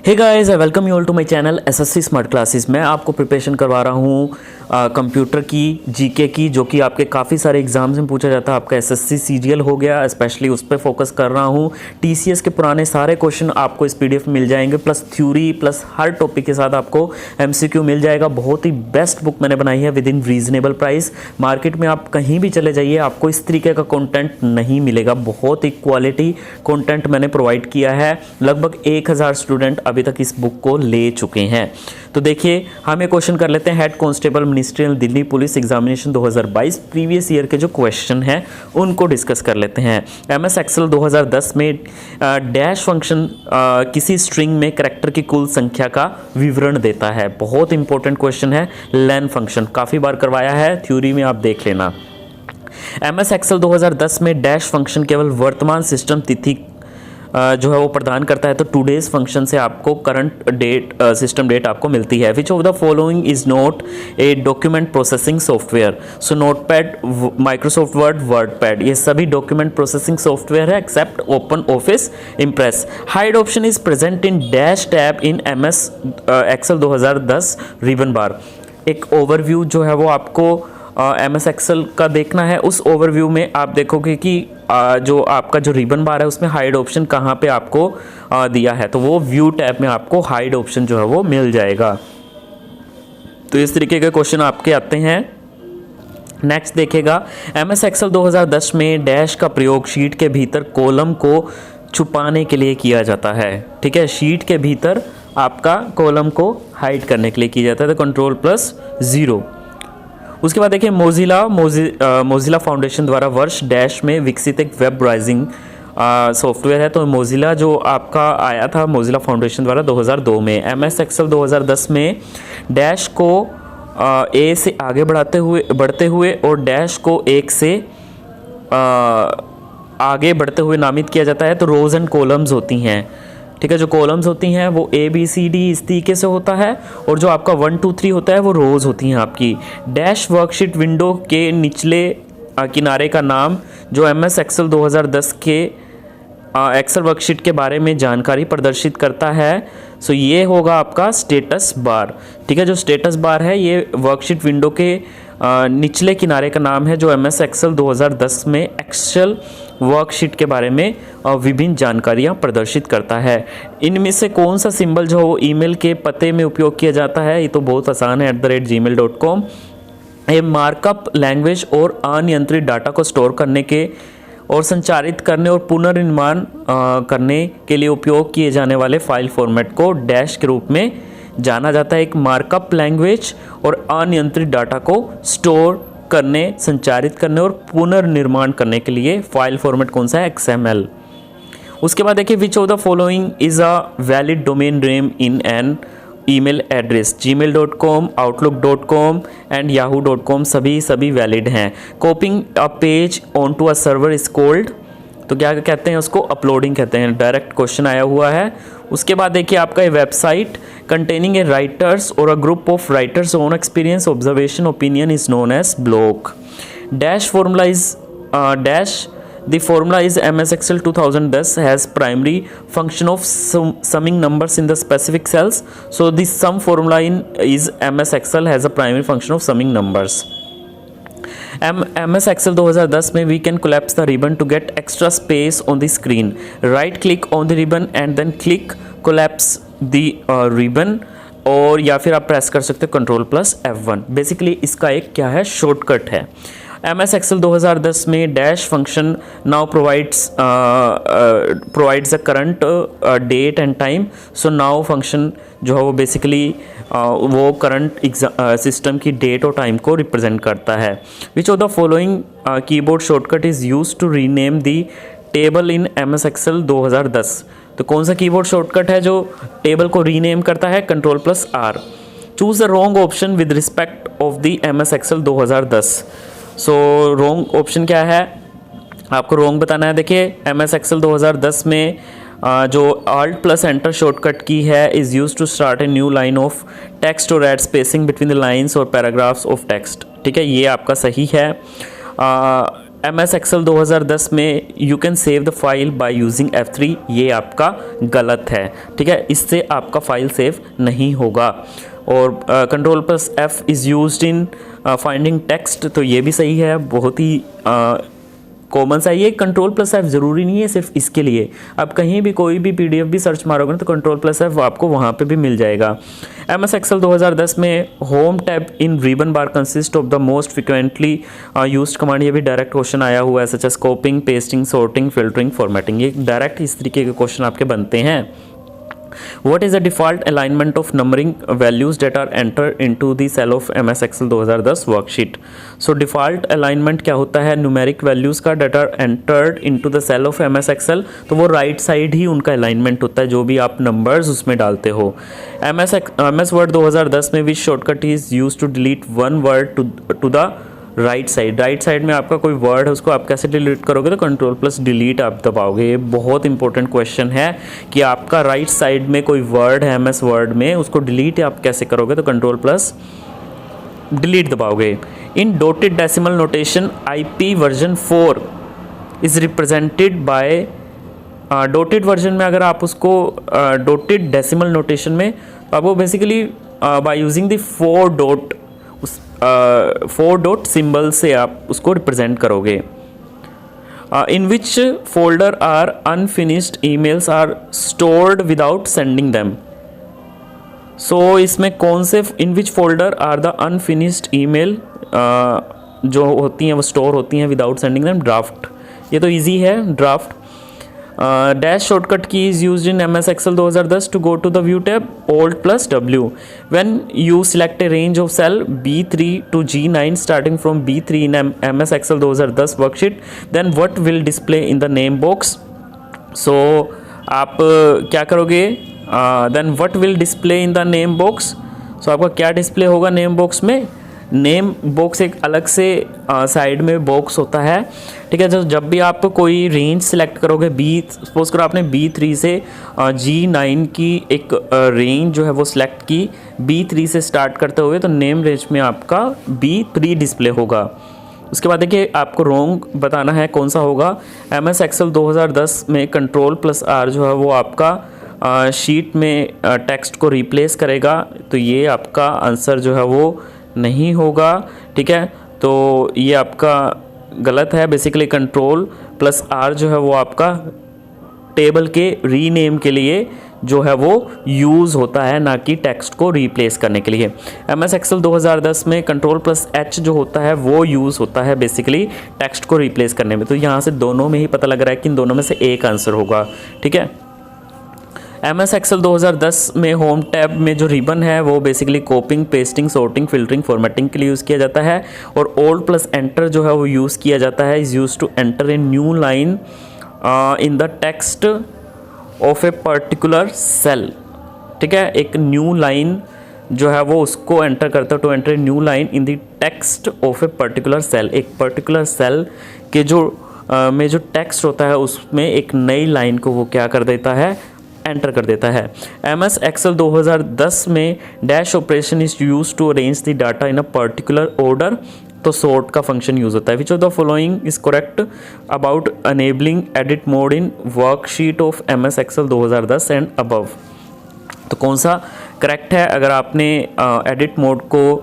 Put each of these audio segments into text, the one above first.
Hey guys, I welcome you all to my channel SSC smart classes. मैं आपको preparation करवा रहा हूँ कंप्यूटर की, जीके की, जो कि आपके काफ़ी सारे एग्जाम्स में पूछा जाता है। आपका एसएससी सीजीएल हो गया, स्पेशली उस पर फोकस कर रहा हूँ। टीसीएस के पुराने सारे क्वेश्चन आपको इस पीडीएफ में मिल जाएंगे, प्लस थ्योरी, प्लस हर टॉपिक के साथ आपको एमसीक्यू मिल जाएगा। बहुत ही बेस्ट बुक मैंने बनाई है with in reasonable price. Market में आप कहीं भी चले जाइए, आपको इस तरीके का कंटेंट नहीं मिलेगा। बहुत ही क्वालिटी कंटेंट मैंने प्रोवाइड किया है। लगभग 1000 स्टूडेंट अभी तक इस बुक को ले चुके हैं। तो देखिए, हम ये क्वेश्चन कर लेते हैं। Head constable ministerial Delhi police examination 2022 previous year के जो क्वेश्चन हैं उनको डिस्कस कर लेते हैं। एमएस एक्सेल 2010 में डैश फंक्शन किसी स्ट्रिंग में कैरेक्टर की कुल संख्या का विवरण देता है। बहुत इंपॉर्टेंट क्वेश्चन है। लेन फंक्शन काफ़ी बार करवाया है, थ्योरी में आप देख लेना। एमएस एक्सेल 2010 में डैश फंक्शन केवल वर्तमान सिस्टम तिथि जो है वो प्रदान करता है। तो टूडेज फंक्शन से आपको करंट डेट, सिस्टम डेट आपको मिलती है। Which of the following is not a document processing software? So Notepad, Microsoft Word, WordPad, ये सभी डॉक्यूमेंट प्रोसेसिंग सॉफ्टवेयर है except Open Office Impress. Hide option is present in dash tab in MS Excel 2010 ribbon bar. एक overview जो है वो आपको MS Excel का देखना है। उस ओवरव्यू में आप देखोगे कि जो आपका जो रिबन बार है उसमें हाइड ऑप्शन कहाँ पे आपको दिया है, तो वो व्यू टैब में आपको हाइड ऑप्शन जो है वो मिल जाएगा। तो इस तरीके के क्वेश्चन आपके आते हैं। नेक्स्ट देखेगा, एमएस एक्सेल 2010 में डैश का प्रयोग शीट के भीतर कॉलम को छुपाने के लिए किया जाता है। ठीक है, शीट के भीतर आपका कॉलम को हाइड करने के लिए किया जाता है, तो Ctrl+0। उसके बाद देखिए, मोजिला फाउंडेशन द्वारा वर्ष डैश में विकसित एक वेब ब्राउजिंग सॉफ्टवेयर है। तो मोजिला जो आपका आया था मोजिला फाउंडेशन द्वारा 2002 में। एमएस एक्सेल 2010 में डैश को ए से आगे बढ़ते हुए और डैश को एक से आगे बढ़ते हुए नामित किया जाता है। तो रोज एंड कॉलम्स होती हैं। ठीक है, जो कॉलम्स होती हैं वो ABCD इस तरीके से होता है, और जो आपका 1 2 3 होता है वो रोज़ होती हैं आपकी। डैश वर्कशीट विंडो के निचले किनारे का नाम जो एमएस एक्सेल 2010 के एक्सेल वर्कशीट के बारे में जानकारी प्रदर्शित करता है। सो ये होगा आपका स्टेटस बार। ठीक है, जो स्टेटस बार है ये वर्कशीट विंडो के निचले किनारे का नाम है, जो एमएस एक्सेल 2010 में एक्सेल वर्कशीट के बारे में विभिन्न जानकारियां प्रदर्शित करता है। इनमें से कौन सा सिंबल जो है वो ईमेल के पते में उपयोग किया जाता है? ये तो बहुत आसान है, @gmail.com। ये मार्कअप लैंग्वेज और अनियंत्रित डाटा को स्टोर करने के और संचारित करने और पुनर्निर्माण करने के लिए उपयोग किए जाने वाले फाइल फॉर्मेट को डैश के रूप में जाना जाता है। एक मार्कअप लैंग्वेज और अनियंत्रित डाटा को स्टोर करने, संचारित करने और पुनर्निर्माण करने के लिए फाइल फॉर्मेट कौन सा है? XML। उसके बाद देखिए, which of the following is a valid domain name in an email address? gmail.com, outlook.com and yahoo.com सभी वैलिड हैं। Copying a page on to a server is called, तो क्या कहते हैं उसको? अपलोडिंग कहते हैं। डायरेक्ट क्वेश्चन आया हुआ है। उसके बाद देखिए, आपका ये वेबसाइट कंटेनिंग ए राइटर्स और a group of writers own experience observation opinion is known as blog. Dash formula is dash the formula is MS Excel 2010 has primary function of summing numbers in the specific cells. So the sum formula in is MS Excel has a primary function of summing numbers. MS Excel 2010 में we can collapse the ribbon to get extra space on the screen. Right click on the ribbon and then click collapse the ribbon, और या फिर आप press कर सकते हो Ctrl+F1। Basically इसका एक क्या है? शॉर्टकट है। एमएस एक्सेल 2010 में dash function now provides a current date and time. So now function जो है वो बेसिकली वो करंट सिस्टम की डेट और टाइम को रिप्रेजेंट करता है। Which of the following keyboard shortcut is use to rename the table in MS Excel 2010? तो कौन सा कीबोर्ड शॉर्टकट है जो टेबल को रीनेम करता है? Ctrl+R। Choose the wrong option with respect of the MS Excel 2010। So wrong option क्या है? आपको रॉन्ग बताना है। देखिए, एमएस एक्सेल 2010 में जो Alt+Enter शॉर्टकट की है is use to start a new line of text और add spacing between the lines और पैराग्राफ्स ऑफ टेक्स्ट। ठीक है, ये आपका सही है। MS एक्सेल 2010 में you can save the file by using F3, ये आपका गलत है, ठीक है, इससे आपका फाइल सेव नहीं होगा। और Ctrl+F is used in finding text, तो ये भी सही है, बहुत ही कॉमन सा। ये Ctrl+F ज़रूरी नहीं है सिर्फ इसके लिए, आप कहीं भी कोई भी PDF भी सर्च मारोगे ना तो Ctrl+F आपको वहाँ पे भी मिल जाएगा। MS एक्सेल 2010 में home tab in ribbon bar consist of the most frequently used command, ये भी डायरेक्ट क्वेश्चन आया हुआ है, such as copying, pasting, sorting, filtering, formatting, ये डायरेक्ट इस तरीके के क्वेश्चन आपके बनते हैं। What is the default alignment of numbering values that are entered into the cell of MS Excel 2010 worksheet? So default alignment क्या होता है numeric values का that are entered into the cell of MS Excel, तो वो right side ही उनका alignment होता है जो भी आप numbers उसमें डालते हो। MS Word 2010 में which shortcut is used to delete one word to the right side में आपका कोई वर्ड है उसको आप कैसे डिलीट करोगे, तो Ctrl+Delete आप दबाओगे। ये बहुत इंपॉर्टेंट क्वेश्चन है कि आपका राइट साइड में कोई वर्ड है MS वर्ड में, उसको डिलीट आप कैसे करोगे, तो Ctrl+Delete दबाओगे। In dotted decimal notation IP version 4 is represented by, dotted version में अगर आप उसको डॉटेड डेसिमल नोटेशन में, तो आपको basically by using the 4 dot symbol से आप उसको रिप्रेजेंट करोगे। In which folder are unfinished emails are stored without sending them, so इसमें कौन से, in which folder are the unfinished email जो होती हैं वो स्टोर होती हैं विदाउट सेंडिंग देम, ड्राफ्ट, ये तो इजी है draft. Dash shortcut key is used in MS Excel 2010 to go to the view tab, Alt+W। When you select a range of cell B3 to G9 starting from B3 इन MS Excel 2010 worksheet, then what will display in the name box. So आप क्या करोगे, then what will display in the name box, so आपका क्या display होगा name box में, name box एक अलग से साइड में बॉक्स होता है, ठीक है। जब भी आप कोई रेंज सेलेक्ट करोगे, सपोज करो आपने B3 से G9 की एक रेंज जो है वो सिलेक्ट की, B3 से स्टार्ट करते हुए, तो नेम रेंज में आपका B3 डिस्प्ले होगा। उसके बाद देखिए आपको रॉन्ग बताना है कौन सा होगा। MS Excel 2010 में Ctrl+R जो है वो आपका शीट में टेक्स्ट को रिप्लेस करेगा, तो ये आपका आंसर जो है वो नहीं होगा, ठीक है। तो ये आपका गलत है। बेसिकली Ctrl+R जो है वो आपका टेबल के रीनेम के लिए जो है वो यूज़ होता है, ना कि टेक्स्ट को रिप्लेस करने के लिए। MS Excel 2010 में Ctrl+H जो होता है वो यूज़ होता है बेसिकली टेक्स्ट को रिप्लेस करने में। तो यहाँ से दोनों में ही पता लग रहा है कि इन दोनों में से एक आंसर होगा, ठीक है। MS Excel 2010 में होम टैब में जो रिबन है वो basically कॉपिंग, pasting, sorting, filtering, formatting के लिए यूज़ किया जाता है। और Alt+Enter जो है वो यूज़ किया जाता है, is use to enter a new line in the text of a particular cell, ठीक है। एक न्यू लाइन जो है वो उसको एंटर करता है, to enter a new line in the text of a particular cell. एक पर्टिकुलर सेल के जो में जो टेक्स्ट होता है उसमें एक नई लाइन को वो क्या कर देता है, एंटर कर देता है। MS Excel 2010 में dash operation is use to arrange the data in a particular order, तो सॉर्ट का फंक्शन यूज होता है। Which of the following is correct about enabling edit mode in worksheet of MS Excel 2010 and above, तो कौन सा correct है अगर आपने एडिट मोड को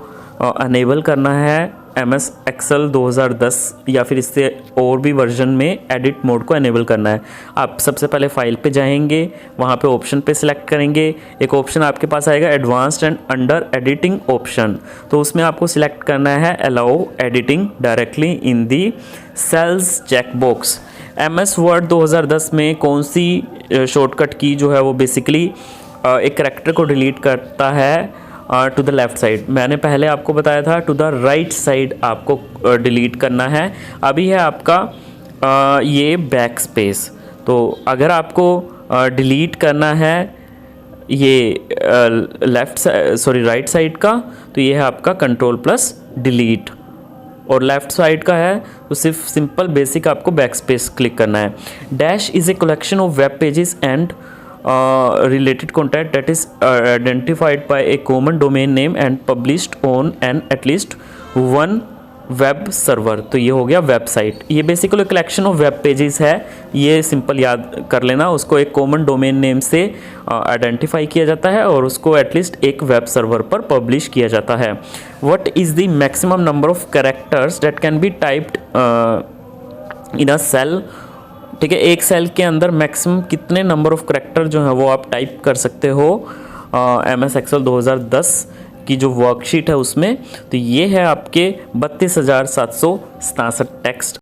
अनेबल करना है MS Excel 2010 या फिर इससे और भी वर्जन में एडिट मोड को एनेबल करना है। आप सबसे पहले फाइल पे जाएंगे, वहाँ पे ऑप्शन पे सिलेक्ट करेंगे, एक ऑप्शन आपके पास आएगा advanced and under editing option, तो उसमें आपको सिलेक्ट करना है allow editing directly in the cells check box. MS Word 2010 में कौन सी शॉर्टकट की जो है वो बेसिकली एक करैक्टर को डिलीट करता है टू द लेफ़्ट साइड। मैंने पहले आपको बताया था टू द राइट साइड आपको डिलीट करना है। अभी है आपका ये बैक स्पेस, तो अगर आपको डिलीट करना है ये राइट साइड का, तो ये है आपका Ctrl+Delete, और लेफ़्ट साइड का है तो सिर्फ सिंपल बेसिक आपको बैक स्पेस क्लिक करना है। Dash is a collection of web pages and related content that is identified by a common domain name and published on an at least one web server, तो ये हो गया website. ये basically collection of web pages है, ये simple याद कर लेना। उसको एक कॉमन डोमेन नेम से आइडेंटिफाई किया जाता है और उसको एटलीस्ट एक वेब सर्वर पर पब्लिश किया जाता है। What is the maximum number of characters that can be typed in a cell. ठीक है, एक सेल के अंदर मैक्सिमम कितने नंबर ऑफ कैरेक्टर जो है वो आप टाइप कर सकते हो MS एक्सेल 2010 की जो वर्कशीट है उसमें। तो ये है आपके 32,767 टेक्स्ट